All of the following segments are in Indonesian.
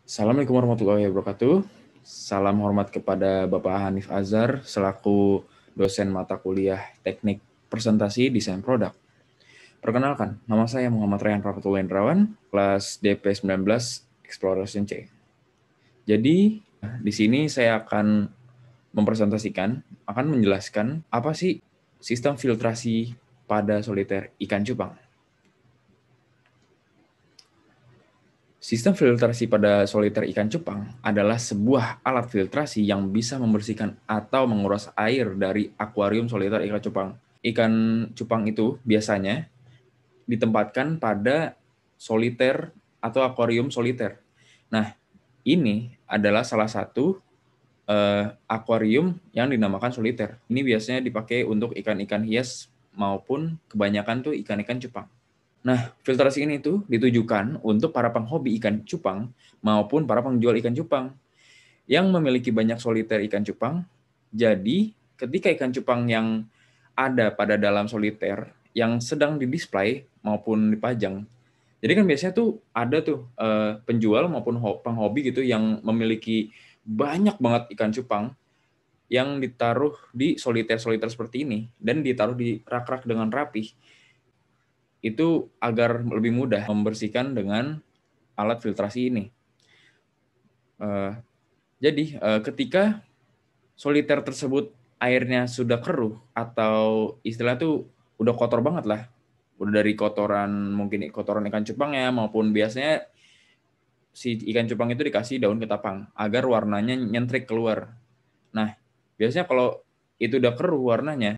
Assalamualaikum warahmatullahi wabarakatuh. Salam hormat kepada Bapak Hanif Azhar selaku dosen mata kuliah Teknik Presentasi Desain Produk. Perkenalkan, nama saya Muhammad Rayhan Rahmatullah Indrawan, kelas DP 19 Exploration C. Jadi, di sini saya akan akan menjelaskan apa sih sistem filtrasi pada soliter ikan cupang. Sistem filtrasi pada soliter ikan cupang adalah sebuah alat filtrasi yang bisa membersihkan atau menguras air dari akuarium soliter ikan cupang. Ikan cupang itu biasanya ditempatkan pada soliter atau akuarium soliter. Nah, ini adalah salah satu akuarium yang dinamakan soliter. Ini biasanya dipakai untuk ikan-ikan hias maupun kebanyakan tuh ikan-ikan cupang. Nah, filtrasi ini tuh ditujukan untuk para penghobi ikan cupang maupun para penjual ikan cupang yang memiliki banyak soliter ikan cupang. Jadi, ketika ikan cupang yang ada pada dalam soliter yang sedang didisplay maupun dipajang, jadi kan biasanya tuh ada tuh penjual maupun penghobi gitu yang memiliki banyak banget ikan cupang yang ditaruh di soliter-soliter seperti ini dan ditaruh di rak-rak dengan rapi itu agar lebih mudah membersihkan dengan alat filtrasi ini. Jadi ketika soliter tersebut airnya sudah keruh atau istilah tuh udah kotor banget lah, udah dari kotoran mungkin kotoran ikan cupangnya maupun biasanya si ikan cupang itu dikasih daun ketapang agar warnanya nyentrik keluar. Nah, biasanya kalau itu udah keruh warnanya,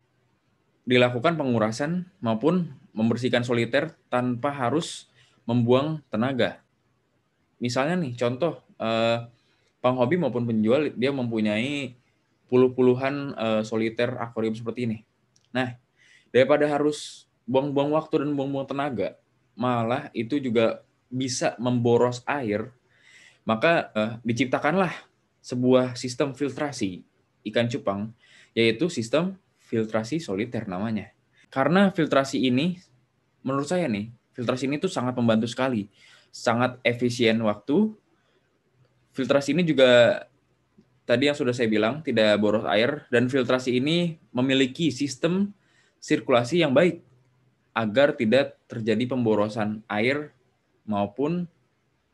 dilakukan pengurasan maupun membersihkan soliter tanpa harus membuang tenaga. Misalnya nih, contoh penghobi maupun penjual dia mempunyai puluhan soliter akuarium seperti ini. Nah, daripada harus buang-buang waktu dan buang-buang tenaga, malah itu juga bisa memboros air, maka diciptakanlah sebuah sistem filtrasi ikan cupang, yaitu sistem filtrasi soliter namanya. Karena filtrasi ini, menurut saya nih, filtrasi ini tuh sangat membantu sekali, sangat efisien waktu. Filtrasi ini juga tadi yang sudah saya bilang tidak boros air, dan filtrasi ini memiliki sistem sirkulasi yang baik agar tidak terjadi pemborosan air maupun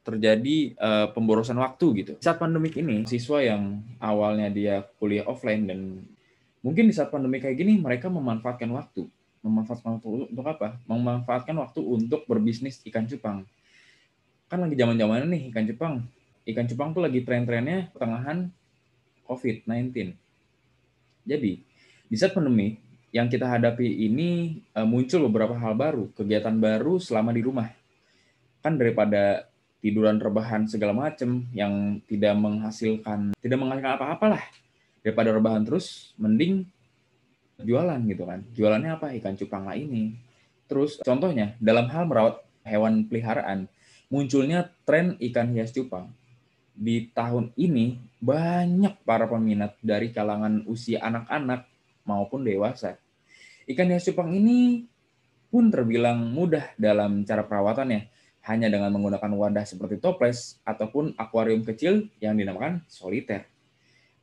terjadi pemborosan waktu gitu. Saat pandemik ini, siswa yang awalnya dia kuliah offline dan mungkin di saat pandemi kayak gini mereka memanfaatkan waktu. Memanfaatkan waktu untuk apa? Memanfaatkan waktu untuk berbisnis ikan cupang. Kan lagi zaman-zamannya nih ikan cupang. Ikan cupang tuh lagi tren-trennya pertengahan COVID-19. Jadi, di saat pandemi yang kita hadapi ini muncul beberapa hal baru, kegiatan baru selama di rumah. Kan daripada tiduran rebahan segala macam yang tidak menghasilkan apa-apa lah. Daripada rebahan terus, mending jualan gitu kan. Jualannya apa? Ikan cupang lah ini. Terus contohnya dalam hal merawat hewan peliharaan, munculnya tren ikan hias cupang. Di tahun ini banyak para peminat dari kalangan usia anak-anak maupun dewasa. Ikan hias cupang ini pun terbilang mudah dalam cara perawatannya, hanya dengan menggunakan wadah seperti toples ataupun akuarium kecil yang dinamakan soliter.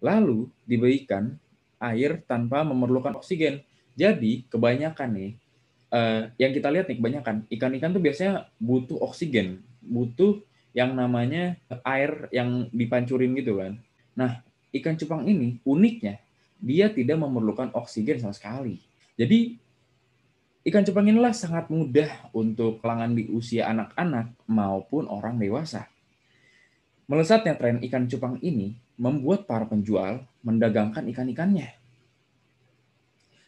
Lalu diberikan air tanpa memerlukan oksigen. Jadi kebanyakan nih, yang kita lihat nih kebanyakan ikan-ikan tuh biasanya butuh oksigen, butuh yang namanya air yang dipancurin gitu kan. Nah, ikan cupang ini uniknya dia tidak memerlukan oksigen sama sekali. Jadi ikan cupang inilah sangat mudah untuk kalangan di usia anak-anak maupun orang dewasa. Melesatnya tren ikan cupang ini membuat para penjual mendagangkan ikan-ikannya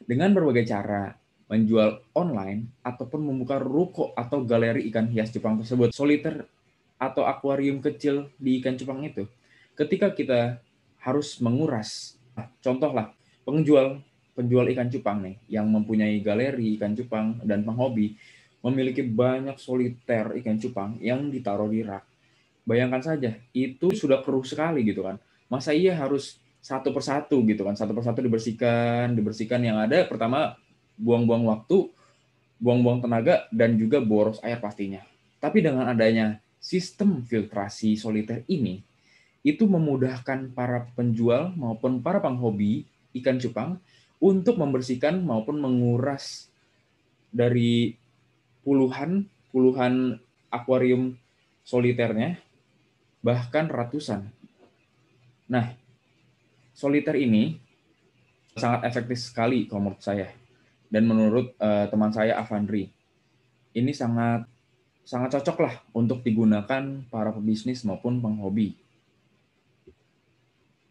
dengan berbagai cara, menjual online ataupun membuka ruko atau galeri ikan hias cupang tersebut, soliter atau akuarium kecil di ikan cupang itu. Ketika kita harus menguras, contohlah penjual ikan cupang nih yang mempunyai galeri ikan cupang dan penghobi memiliki banyak soliter ikan cupang yang ditaruh di rak. Bayangkan saja, itu sudah keruh sekali gitu kan. Masa iya harus satu persatu gitu kan, satu persatu dibersihkan yang ada pertama buang-buang waktu, buang-buang tenaga dan juga boros air pastinya. Tapi dengan adanya sistem filtrasi soliter ini itu memudahkan para penjual maupun para penghobi ikan cupang untuk membersihkan maupun menguras dari puluhan akuarium soliternya, bahkan ratusan. Nah, soliter ini sangat efektif sekali kalau menurut saya. Dan menurut teman saya Avandri, ini sangat cocok lah untuk digunakan para pebisnis maupun penghobi.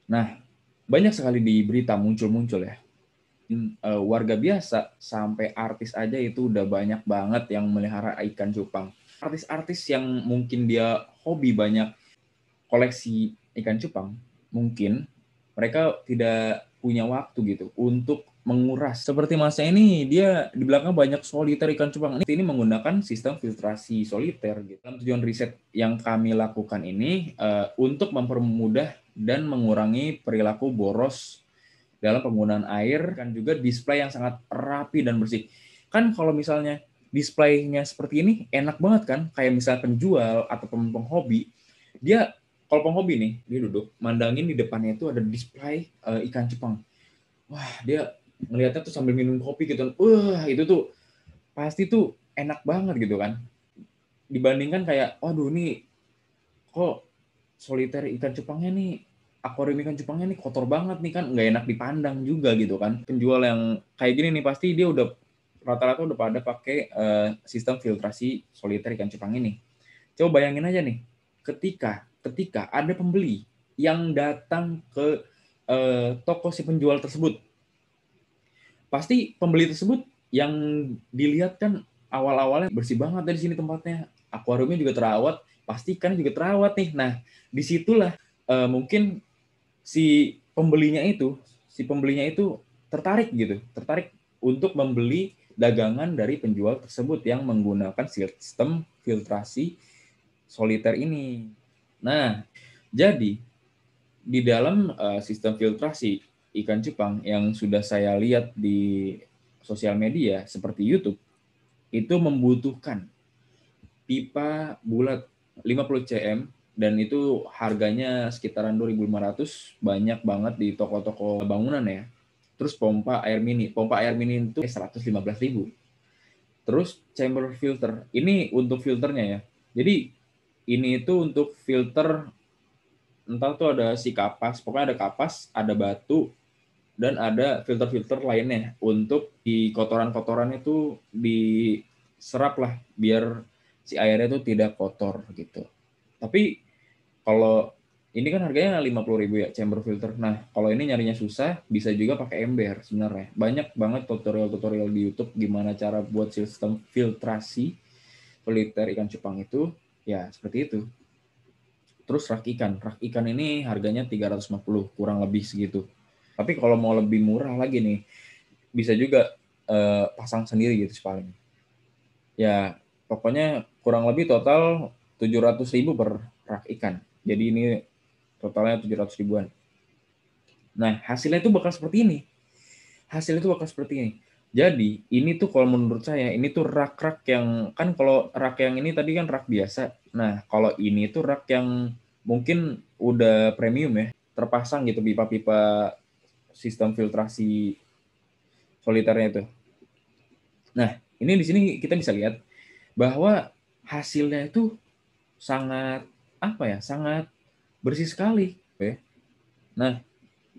Nah, banyak sekali di berita muncul ya. Warga biasa sampai artis aja itu udah banyak banget yang melihara ikan cupang. Artis-artis yang mungkin dia hobi banyak koleksi ikan cupang, mungkin mereka tidak punya waktu gitu untuk menguras. Seperti Masnya ini, dia di belakang banyak soliter ikan cupang. Ini menggunakan sistem filtrasi soliter. Gitu. Dalam tujuan riset yang kami lakukan ini, untuk mempermudah dan mengurangi perilaku boros dalam penggunaan air, kan juga display yang sangat rapi dan bersih. Kan kalau misalnya displaynya seperti ini, enak banget kan? Kayak misalnya penjual atau penghobi, dia kalau penghobi nih, dia duduk, mandangin di depannya itu ada display ikan cupang. Wah, dia ngeliatnya tuh sambil minum kopi gitu. Wah, itu tuh pasti tuh enak banget gitu kan. Dibandingkan kayak, waduh nih, kok soliter ikan cupangnya nih, akuarium ikan cupangnya nih kotor banget nih kan, nggak enak dipandang juga gitu kan. Penjual yang kayak gini nih, pasti dia udah rata-rata udah pada pakai sistem filtrasi soliter ikan cupang ini. Coba bayangin aja nih, ketika ada pembeli yang datang ke toko si penjual tersebut, pasti pembeli tersebut yang dilihat kan awal-awalnya bersih banget dari sini tempatnya, akuariumnya juga terawat, pasti ikan juga terawat nih. Nah, disitulah mungkin si pembelinya itu tertarik untuk membeli dagangan dari penjual tersebut yang menggunakan sistem filtrasi soliter ini. Nah, jadi di dalam sistem filtrasi ikan cupang yang sudah saya lihat di sosial media seperti YouTube, itu membutuhkan pipa bulat 50 cm dan itu harganya sekitaran 2.500, banyak banget di toko-toko bangunan ya. Terus pompa air mini itu 115.000. Terus chamber filter, ini untuk filternya ya. Jadi ini itu untuk filter, entah tuh ada si kapas, pokoknya ada kapas, ada batu, dan ada filter-filter lainnya untuk di kotoran-kotoran itu diserap lah biar si airnya itu tidak kotor gitu. Tapi kalau ini kan harganya 50.000 ya chamber filter. Nah, kalau ini nyarinya susah, bisa juga pakai ember sebenarnya. Banyak banget tutorial-tutorial di YouTube gimana cara buat sistem filtrasi soliter ikan cupang itu, ya seperti itu. Terus rak ikan ini harganya 350, kurang lebih segitu. Tapi kalau mau lebih murah lagi nih, bisa juga pasang sendiri gitu paling. Ya, pokoknya kurang lebih total 700.000 per rak ikan. Jadi ini totalnya 700 ribuan. Nah, hasilnya itu bakal seperti ini. Jadi, ini tuh kalau menurut saya, ini tuh rak-rak yang, kan kalau rak yang ini tadi kan rak biasa. Nah, kalau ini tuh rak yang mungkin udah premium ya, terpasang gitu pipa-pipa sistem filtrasi soliternya itu. Nah, ini di sini kita bisa lihat bahwa hasilnya itu sangat sangat bersih sekali. Oke. Nah,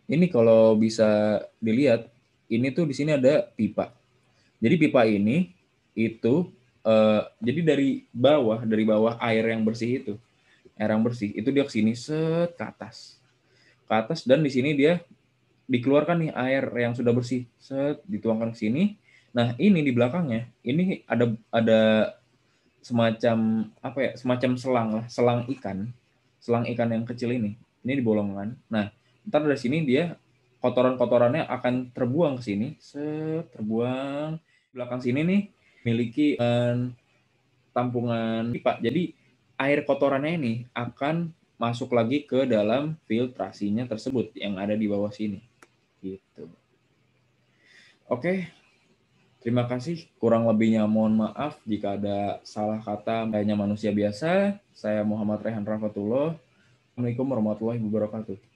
ini kalau bisa dilihat, ini tuh di sini ada pipa. Jadi pipa ini itu jadi dari bawah air yang bersih itu dia ke sini set ke atas dan di sini dia dikeluarkan nih air yang sudah bersih, set dituangkan ke sini. Nah, ini di belakangnya, ini ada semacam semacam selang ikan yang kecil ini dibolongkan. Nah, ntar dari sini dia kotoran-kotorannya akan terbuang ke sini, set terbuang. Belakang sini nih memiliki tampungan pipa. Jadi air kotorannya ini akan masuk lagi ke dalam filtrasinya tersebut yang ada di bawah sini. Gitu. Oke. Terima kasih. Kurang lebihnya mohon maaf jika ada salah kata. Hanya manusia biasa. Saya Muhammad Rehan Rafatullah. Assalamualaikum warahmatullahi wabarakatuh.